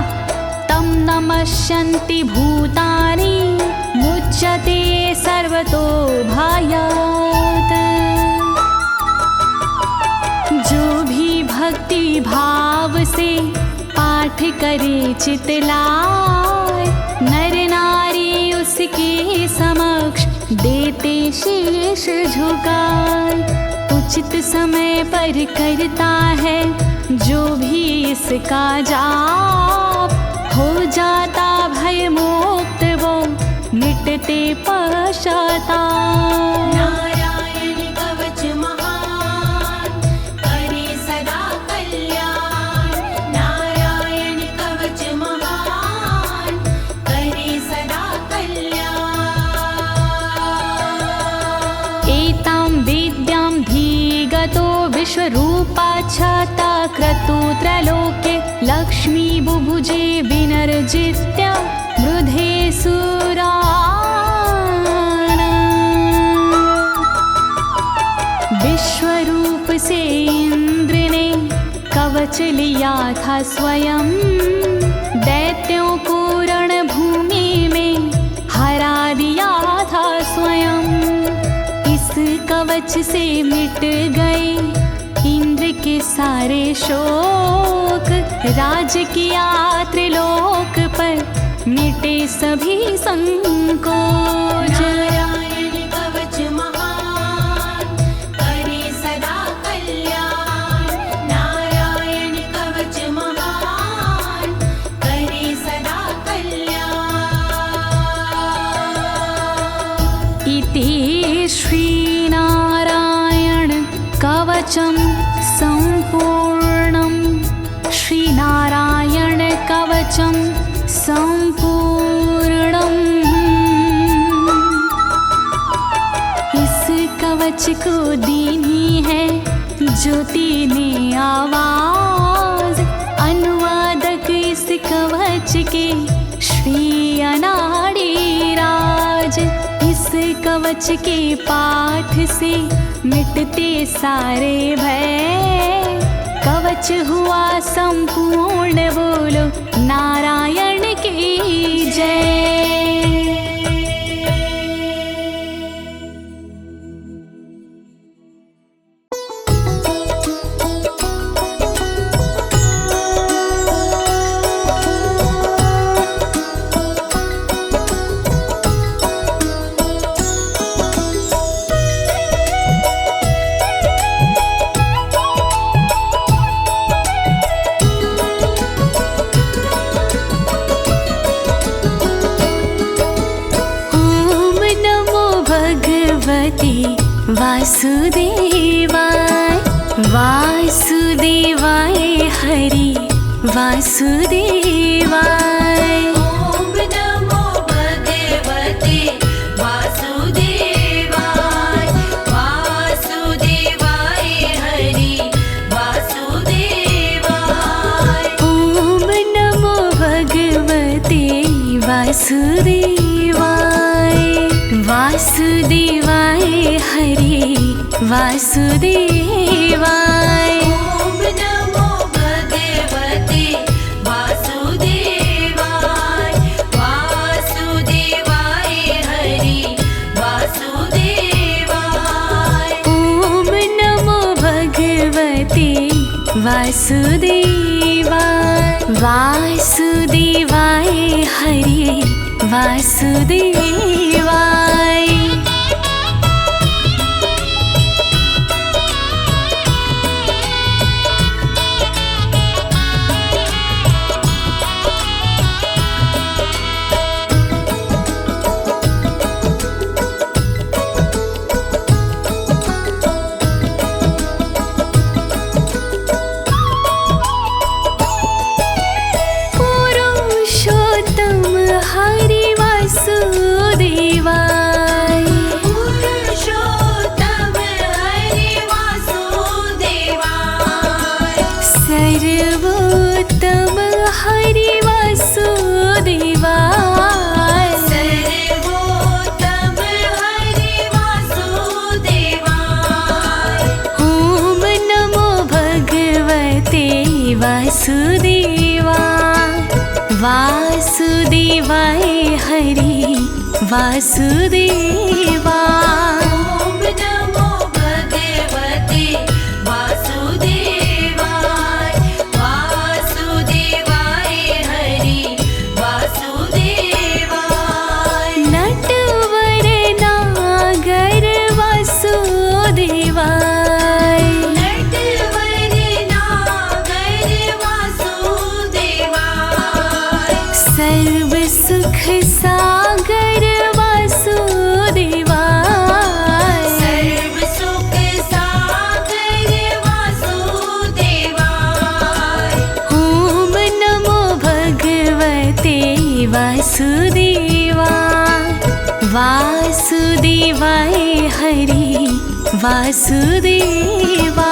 तं नमस्यन्ति भूतानि मुच्यते सर्वतो भयात्। जो भी भक्ति भाव से पाठ करे चितलाय, नर नारी उसके समक्ष देते शीश झुकाए। उचित समय पर करता है जो भी इसका जाप, हो जाता भय मोक्ष विश्वरूपा छाता क्रतुत्रलोके लक्ष्मी बुभुजे विनर्जित्य मृधे सुराना। विश्वरूप से इंद्र ने कवच लिया था स्वयं, दैत्यों को रणभूमि में हरा दिया था स्वयं। इस कवच से मिट गए इंद्र के सारे शोक, राज किया त्रिलोक पर मिटे सभी संकोच। नारायण कवच महान करे सदा कल्याण, नारायण कवच महान करे सदा कल्याण। इति श्रीनारायण कवचं सम्पूर्णं, श्रीनारायण कवचं सम्पूर्णम्। इस कवच को दीनी है ज्योति ने आवाज, अनुवादक इस कवच के श्री अनाड़ी राज। इस कवच के पाठ से मिटते सारे भय, कवच हुआ संपूर्ण, बोलो नारायण की जय। वासुदेवाय वासुदेवाय हरि वासुदेवाय। ओम नमो भगवते वासुदेवाय, वासुदेवाय हरि वासुदेवाय। ओम नमो भगवते वासुदेवाय, वासुदेवाय हरि वासुदेवाय। ओम नमो भगवते वासुदेवाय, वासुदेवाय हरि वासुदेवाय। ओम नमो भगवते वासुदेवाय, वासुदेवाय हरि वासुदेवाय। वासुदेवाय हरि वासुदेवा। ओम नमो भगवते वासुदेवाय, वासुदेवाय हरि वासुदेवाय। नटवर नागर वासुदेवाय, नटवर नागर वासुदेवाय। सर्व सुख सागर वासुदेवाय, सर्व सुख सागर वासुदेवाय। ओम नमो भगवते वासुदेवा, वासुदेवाय हरि वासुदेवा।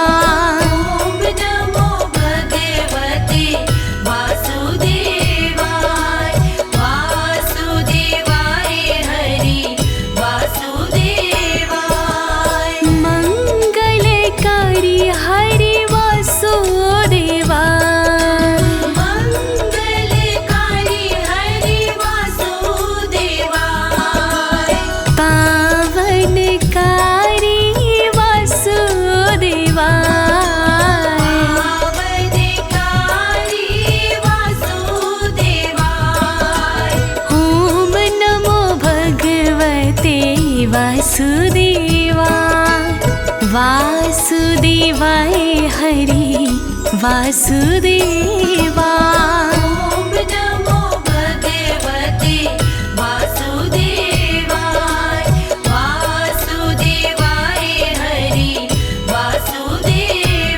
वासुदेवा वासुदेवाय हरि वासुदेवा। ॐ नमो भगवते वासुदेवाय वासुदेवाय हरि वासुदेवाय।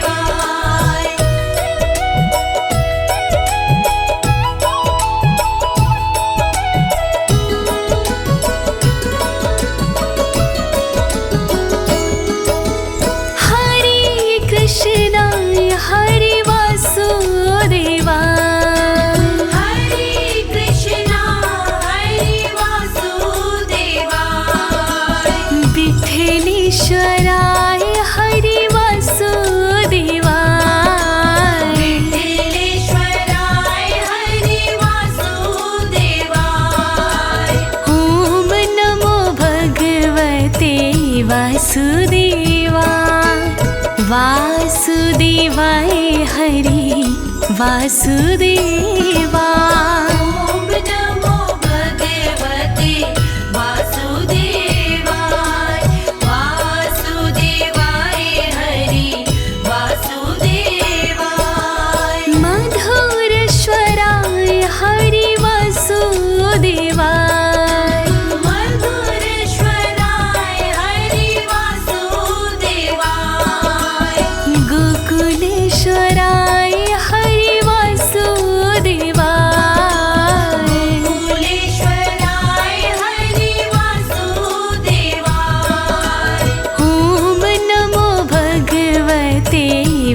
हरे कृष्णा हरे वासुदेवा हरे कृष्णा हरे वासुदेवाय। विठ्ठलेश्वराय हरे वासुदेवा विठ्ठलेश्वराय हरे वासुदेवाय। ॐ नमो भगवते वासुदेवा वासुदेवाय हरि वासुदेवा। ॐ नमो भगवते वासुदेवाय वासुदेवाय हरि वासुदेवाय। मधुरेश्वराय हरि वासुदेवाय मधुरेश्वराय हरि वासुदेवाय। गोकुलेश्वराय हरि वासुदेवाय गोकुलेश्वराय हरि वासुदेवाय। ॐ नमो भगवते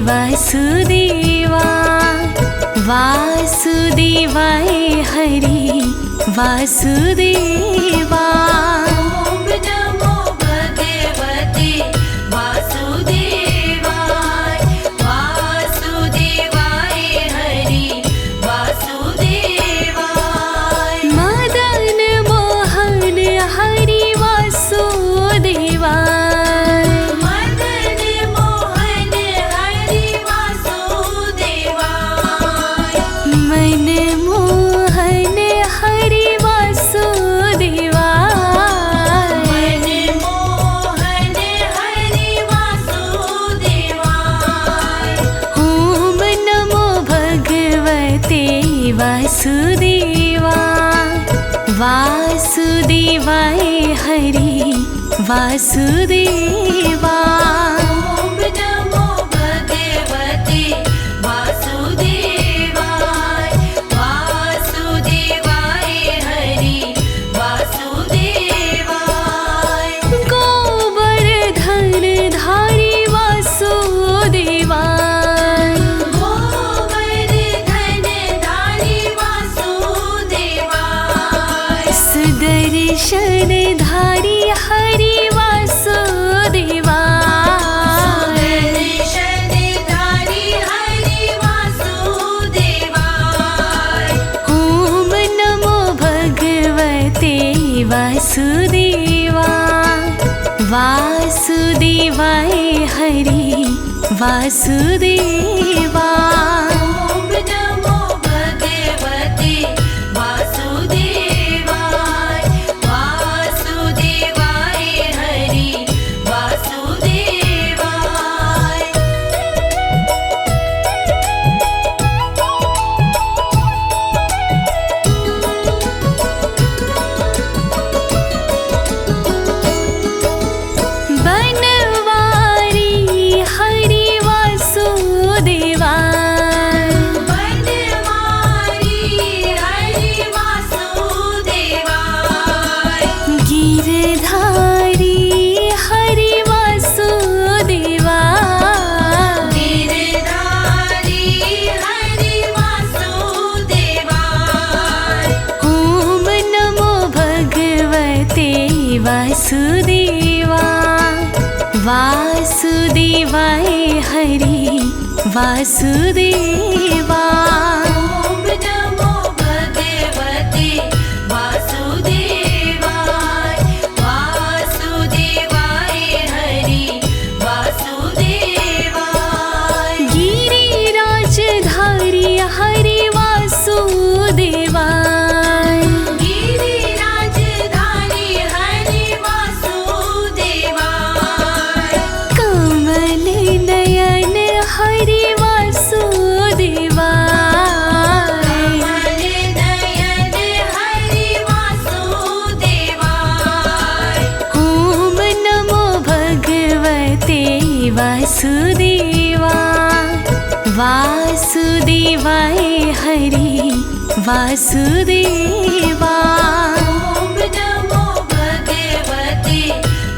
वासुदेवा वासुदेवाय हरि वासुदेवा। ॐ नमो भगवते वासुदेवाय वासुदेवाय हरि वासुदेवाय। मदन मोहन हरि वासुदेवाय मदन मोहन हरि वासुदेवाय। मनमोहन हरि वासुदेवाय मनमोहन हरि वासुदेवाय। ॐ नमो भगवते वासुदेवा वासुदेवाय हरि वासुदेवा। ॐ नमो भगवते वासुदेवाय वासुदेवाय हरि वासुदेवाय। गोवर्धन धारी वासुदेवाय गोवर्धन धारी वासुदेवाय। सुदर्शन धारी हरि वासुदेवाय सुदर्शन धारी हरि वासुदेवाय। ॐ नमो भगवते वासुदेवा वासुदेवाय हरि वासुदेवा। ॐ नमो भगवते वासुदेवाय वासुदेवाय हरि वासुदेवाय। बनवारी हरि वासुदेवा बनवारी हरि वासुदेवाय। गिरधारी हरि वासुदेवा गिरधारी हरि वासुदेवाय। ॐ नमो भगवते वासुदेवा वासुदेवाय हरि वासुदेवा। ॐ नमो भगवते वासुदेवाय वासुदेवाय हरि वासुदेवाय। गिरिराजधारी हरि वासुदेवा गिरिराजधारी हरि वासुदेवाय। वासुदेवाय वासुदेवाय हरि वासुदेवाय। ॐ नमो भगवते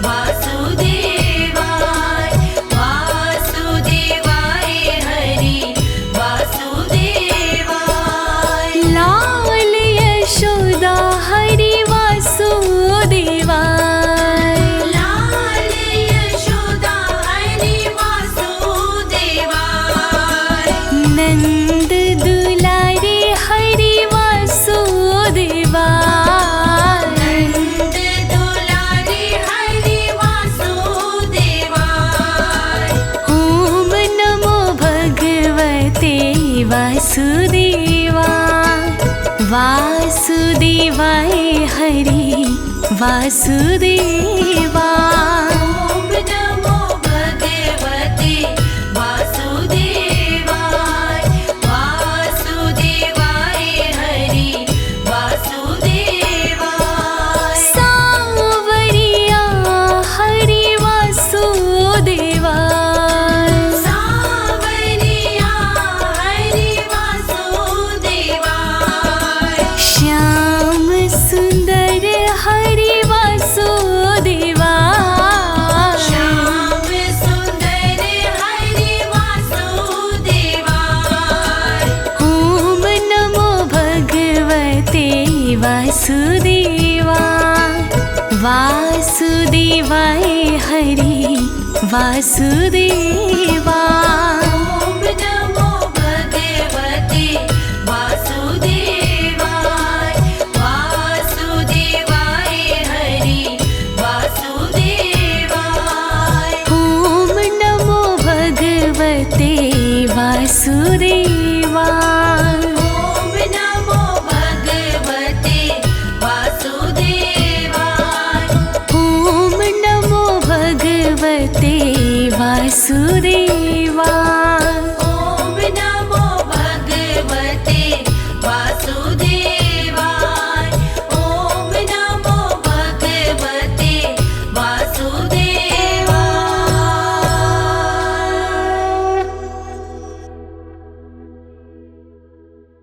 वासुदेवाय वासुदेवाय हरि वासुदेवाय। लाल यशोदा हरि वासुदेवाय लाल यशोदा हरि वासुदेवाय। नंद दुलारे हरि वासुदेवाय नंद दुलारे हरि वासुदेवाय। ओम नमो भगवते वासुदेवाय वासुदेवाय हरि वासुदेवाय। ॐ नमो भगवते वासुदेवाय वासुदेवाय हरि वासुदेवाय। सावरिया हरि वासुदेवाय सावरिया हरि वासुदेवाय। श्याम सुंदर हरि वासुदेवाय श्याम सुंदर हरि वासुदेवाय। ओम नमो भगवते वासुदेवाय वासुदेवाय हरि वासुदेवाय। ॐ नमो भगवते वासुदेवाय वासुदेवाय हरि वासुदेवाय। ओम नमो भगवते वासुदेवाय ॐ नमो भगवते वासुदेवाय। ओम नमो भगवते वासुदेवाय।